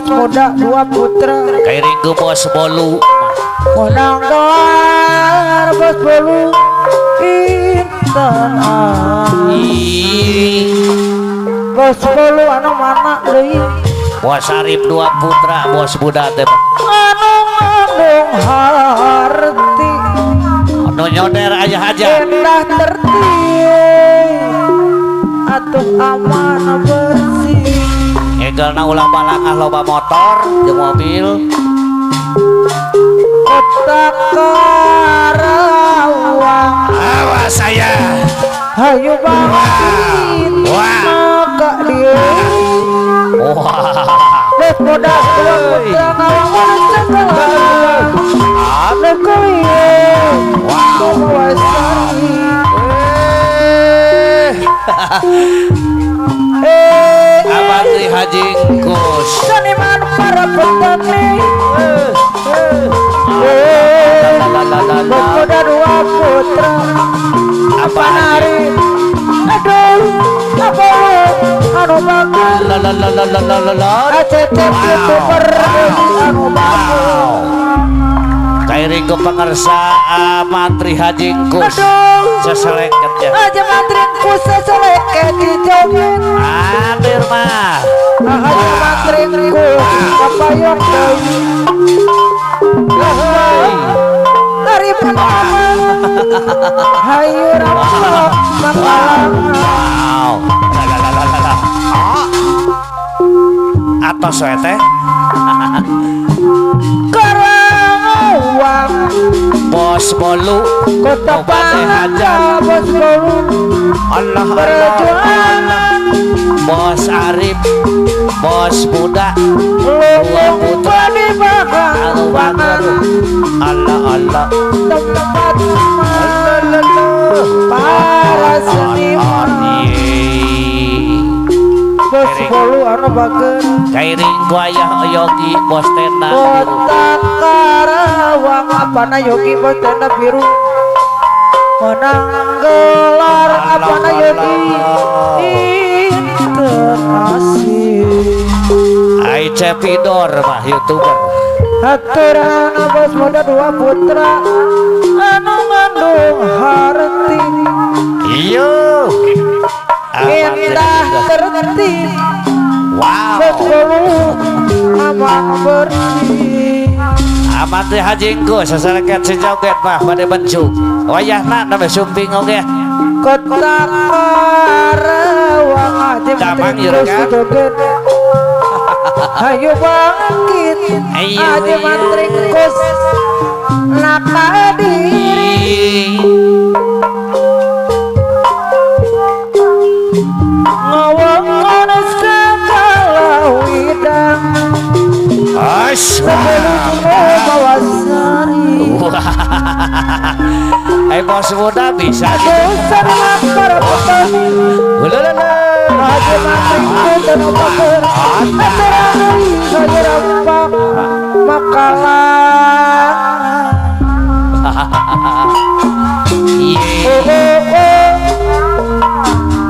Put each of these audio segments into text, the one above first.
bos muda dua putra Kairingku bos bolu menang gelar bos bolu intan bos bolu anu mana deui bos Arif dua putra bos Buda teh anu ngandung harti anu nyoder aja aja indah tertib atuh aman bersih egelna ulah balangah loba motor jeung mobil kota Karawang awas saya hayu bangkit maka dia bos muda dua putra ngawang cengkelang anu kuye mawasari Abang Haji Kus seniman para petani bos muda dua putra apa nari aduh apa anu bagus acecep youtuber anu bagus Kairingku pengersa Mantri Haji Kus seseleket ya aja mantrin kusa seleket di joget hadir mah aja mantrin kus kapayong deui dari panaman hayu rampok makalang atau soe teh Karawang bos bolu kota Pangandaran bos bolu Allah perjuangan bos Arif bos Buda lumbung padi bagangan Allah Allah tempat para seniman bos bolu anu bageun Kairing ayah Yogi bos tenda biru kota Karawang apana Yogi bos tenda biru menang gelar apana Yogi internasional Ai Cepidor mah youtuber haturan bos muda dua putra anu ngandung harti iyo indah tertib wow bos bolu aman bersih aman teh Haji Kus seseleket sejoget mah pada bencuk wayahna na sumping oge kota Karawang aja Damang mantri ieu kus kan? joget hayu bangkit Ayo, aja iya. mantri kus naka diri ngawang segala widang sebelum mawasari bos muda bisa dosan para petani aja mantri kus dan obaker atarani saya rampak makalang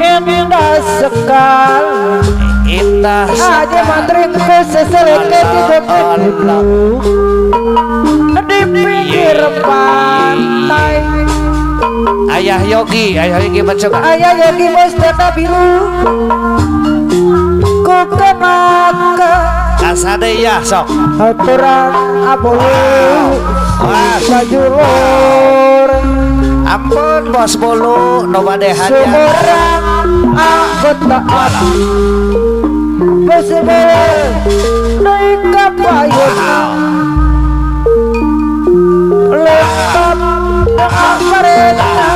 yang indah sekali indah aja mantrin ku seseleket di pinggir pantai ayah Yogi mencoba ayah Yogi bos tenda biru ku kenaka kasade ya sok aturan abolu sajulur ampun bos bolu no bade hadiah seorang anggota bos bolu naik kapayun lengkap dengan kereta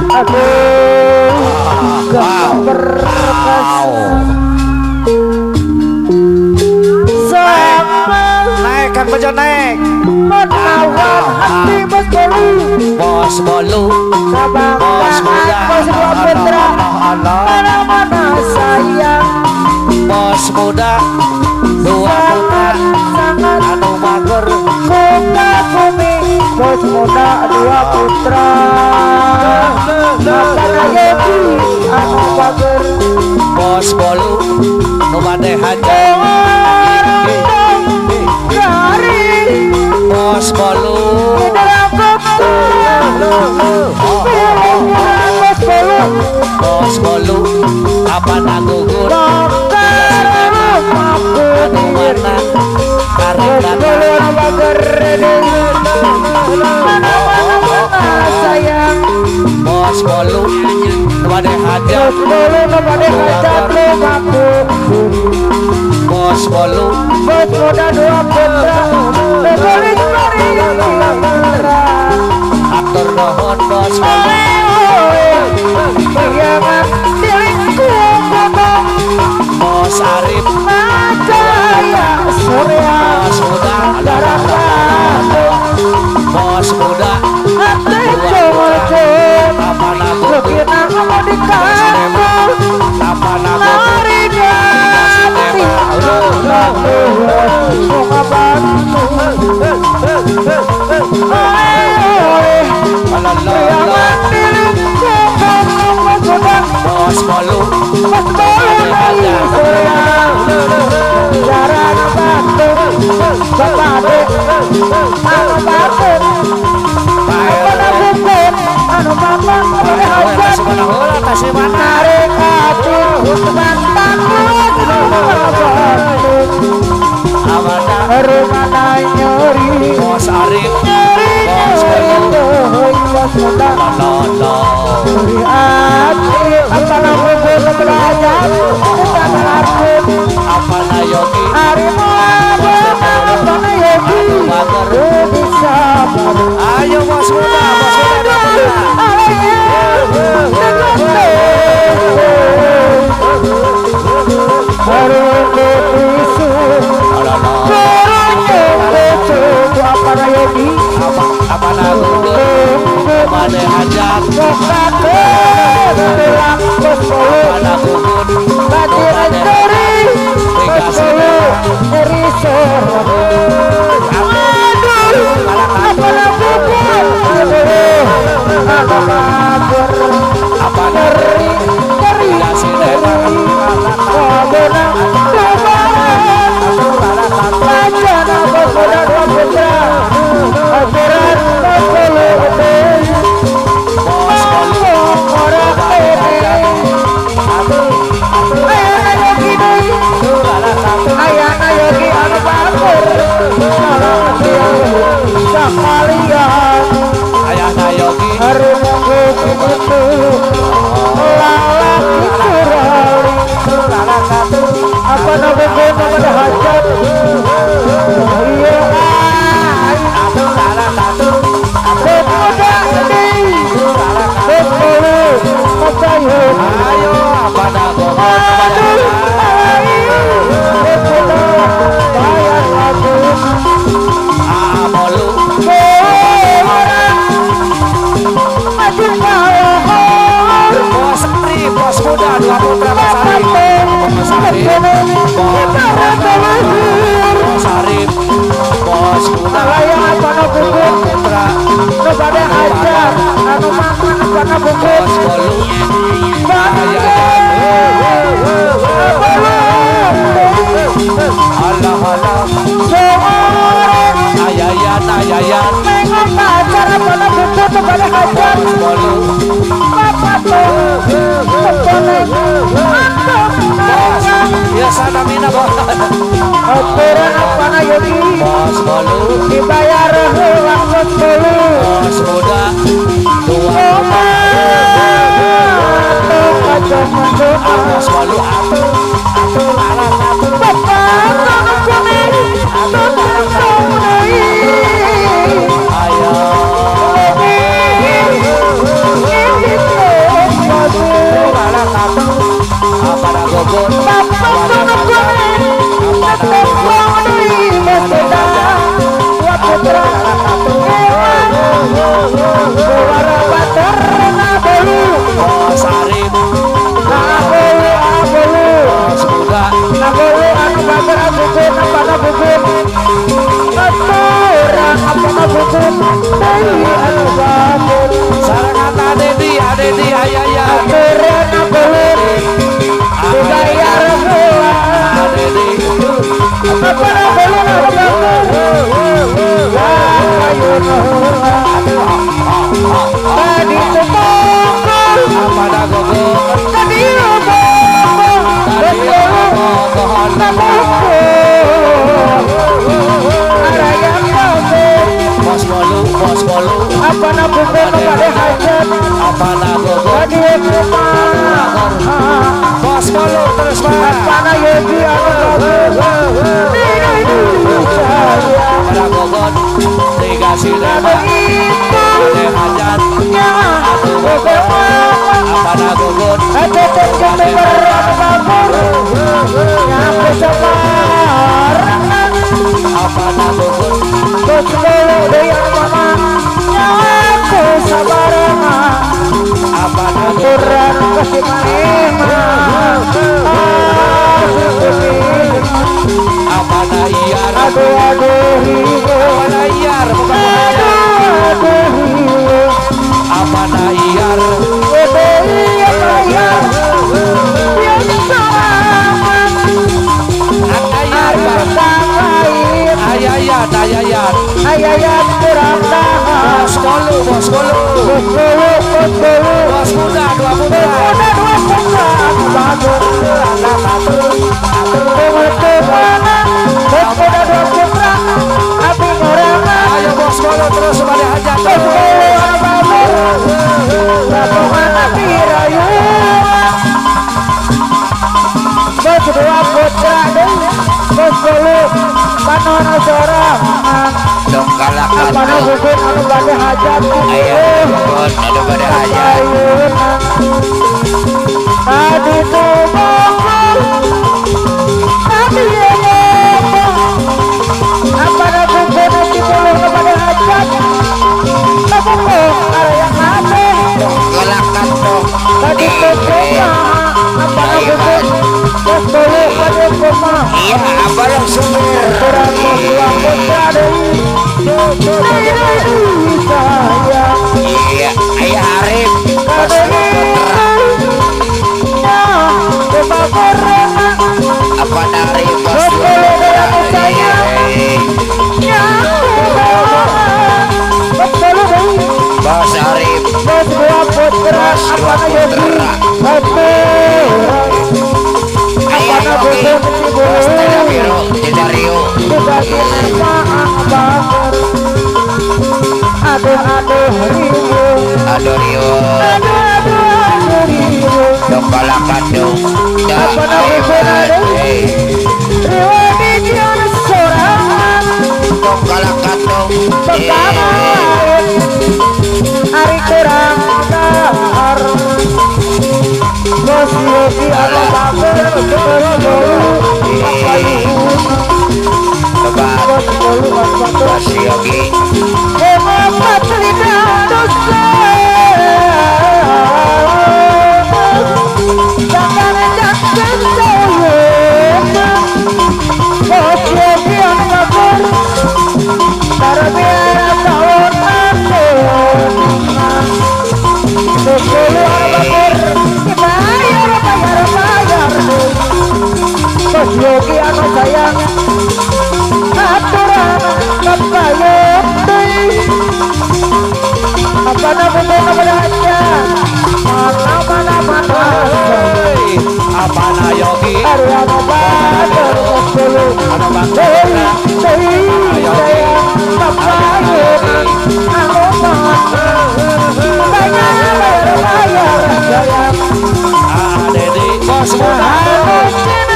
aduh gak berkas sama naik kan bejo naik menawan hati bos bolu bos muda bos dua putra mana-mana sayang bos muda dua putra sangat anu mager bunga bumi bos muda dua putra apa Yogi anu bager bos bolu nu bade hajar Bos Bolu. Bos Bolu. Apa nagugur? Anu mana? Karek sayang Bos Bolu. Kepada hajat. Bolu kepada hajat rumahku Bos Bolu. Bos muda dua putra Begolis putra Atur nuhun Bos Bolu. Bayangan diriku Bos Arif. Macaya surya Bos muda. darah batu Bos muda. hati cowok Apa nagugur? Lebih aku mau di kampung Apa nagugur? Nari ganti bunga batu Bayangan diriku Bos Bolu. Bos bolu dari surya darah batu Bapade anu batu Apa nagugur anu bapak pada hajat Kasih mana? Tarik hati mantanku Abada. Rumah nyeri Bos Arif. Bos muda Lolo. Nyeri hati Apa nagugur belajar Apa nagugur Apa nayogi? Harimu apa nayogi Bisa Ayo bos muda. Bos muda. Apa nagugur? Kepada hajat. Apa nagugur? Apa nagugur? Kasih Bos Bolu. Ayana yogi anu bakur sekalian Ayah nayogi. harumku itu lalaki surali apa nagugur pada hajat iya pemuda ini berbulu macayun Ayo apa nagugur? Bolu. Bos Arif. Bos muda. Dua putra Bos Arif. Bos Arif. Bos Arif. Bos muda. Dua putra. Bos Bolu. Allah Allah. Ayayan ayayan. Bos Bolu. Bos. Ya sana mina bos. Aturan apa na yogi Bos Bolu. dibayar uang bos dulu. Bos muda. Dua Bos Bolu. Ayo. Apa nagugur? Bos Arif. Bos muda. Sarangan Adedi. Adedi ayayan. Adedi. Apa payun tadi tepungku apa dah gogon tadi tepungku pohon tepungku arayang kamu bos bolu apa nak bukan pada hajat apa dah gogon tadi rumah bos bolu terus pak apa nak yogi pada gogon dikasih nama ada hajat apa dah gogon apa dah gogon apa dah gogon apa dah iyar apa dah iyar apa dah iyar ayayat ayayat Ayayat kurang tahan bos bolu bos muda dua muda ayo bos bolu terus pada hajat Kedua putra panono sorangan dong kalakan apa nu gugun anu bade hajat ayah mohon ada pada hajat tadi tubongku tadi apa nu gugun di bulu nu bade hajat tubongku arayang hati dong kalakan dong tadi tubongku apa nu gugun bulu bade rumah iya apa yang sumber kurang dua putra iya ayah Arif bos putra apa dari bos putra bos Arif ayah Yogi bos Tedaviro Tedario Adorio dong kalakan dong dah dong kalakan dong Hari kurang dahar Bos Yogi anu bager lebat Bos bolu bos Yogi Empat lidah dosa Jangan saya Bos Yogi anu bager Tarbiara tahun Bos bolu anu bager Bayar Bos Yogi anu sayang aturan kapayun apa nama aja mana apa na yogi Ariana Bader Bos apa bang sayang kapayun anu banyak bayar sayang Dedi bos muda bos muda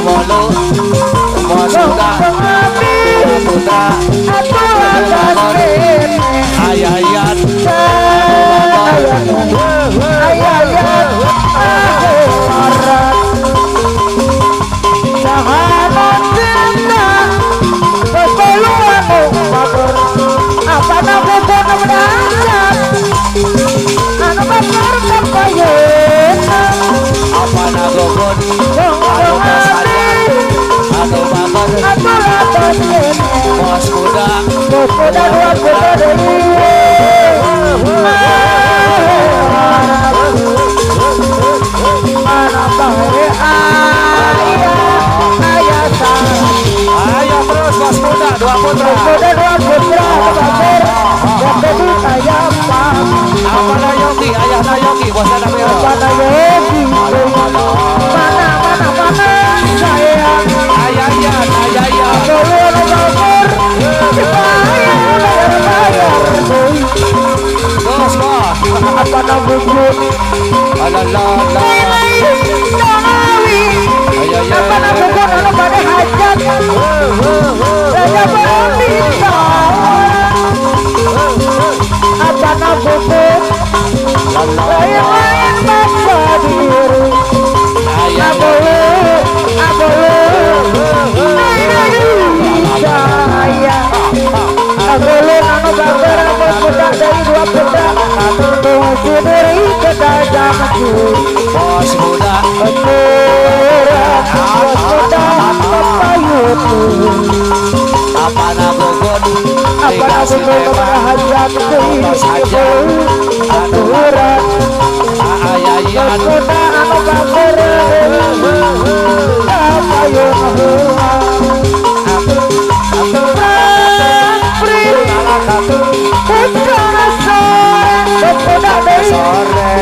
bolu bos muda putra ayayat apa na gogon anu bager bos muda ayah sarang. Ayo terus bos muda dua putra. Sudah dua putra kebabar, jadi ayah pam. Apa Nayoki? Ayah Nayoki bos Damiro. Mana yogi, mana sayang. Ayah Yan, ayah Yan. Belum kabur, bayar. Terus bos. Apa nama bubut? Alalala. Ayah Yan. Apa nama bubut? Apa pada hajat? Raja berminta. Apa nama bubut? Lain-lain bangsa diri. Ayah Saya Agolo nano babar bos muda dari dua putra Tunggu dari kedajang bos muda. Beneran bos muda Papayutu Apa nabogon? Apa aku kepada hajat saja. Aturan Ayah bos Yan. muda nano babar Papayutu Sore.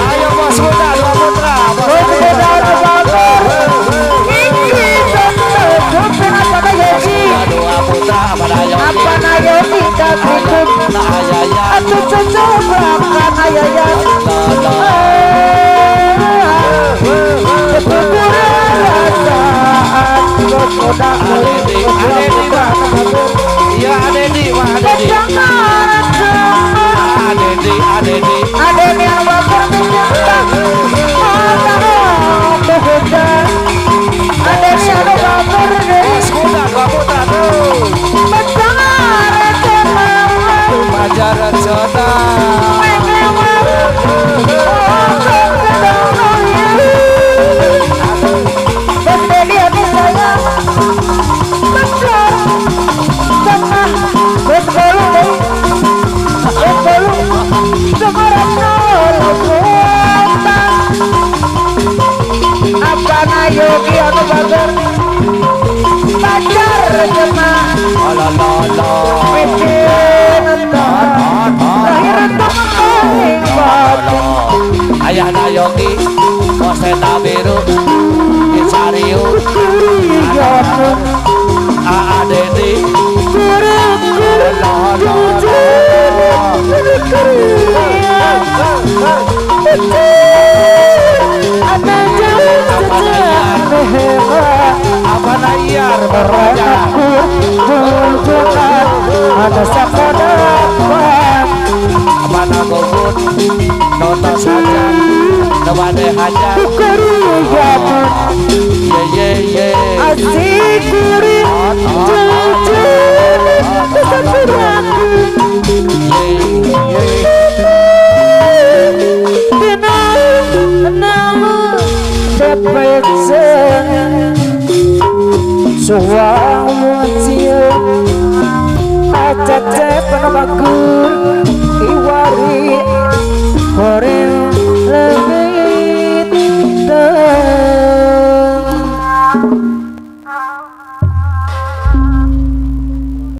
Ayo bos muda dua putra. Bos muda dua putra. Apa Nayoki? Nah ayah Yan. Adedi, Pak. Iya Adedi, Pak Adedi. Adedi. Adeni apa berminta Adeni anu baper Bos muda dua putra tuh. Pajaran Jona. Yogi anu bager pacar jemaah Alalala. Ayah Nayoki, bos Dabiru, Isariu, Adedi. Apa Nayar beraja? Ada sakodapan Apa Nagobut? Nonton saja. Kemana hajat? Keriyaman Ye ye ye. Asik kuri